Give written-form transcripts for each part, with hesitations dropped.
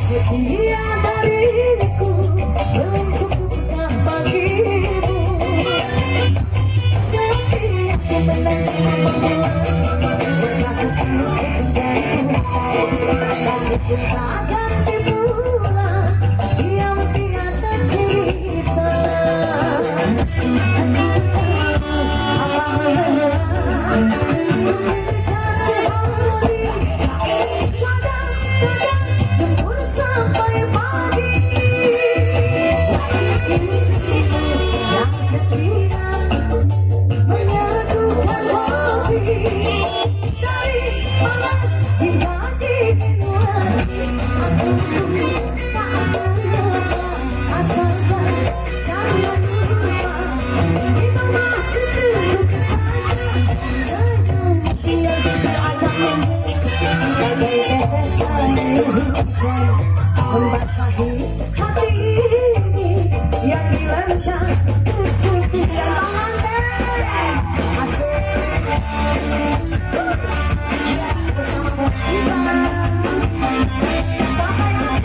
Setia dariku belum cukupkah bagimu? Setiap ku mendengar wajahku segar, tak cukup tak ganti pula yang tiada cerita. Membasahi hati ini yang dilanda kesedihan asik bersama kita sampai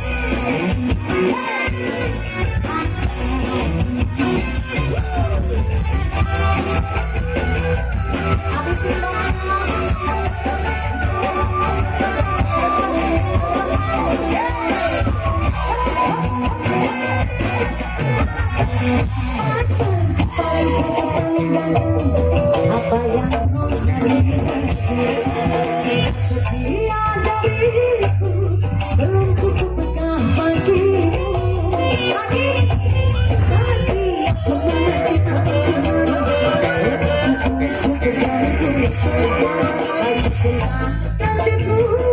habis itu apa yang kau cari? Setia dariku belum cukupkah bagimu? Setiap ku mendengar wajahku segar, tak cukup ganti pula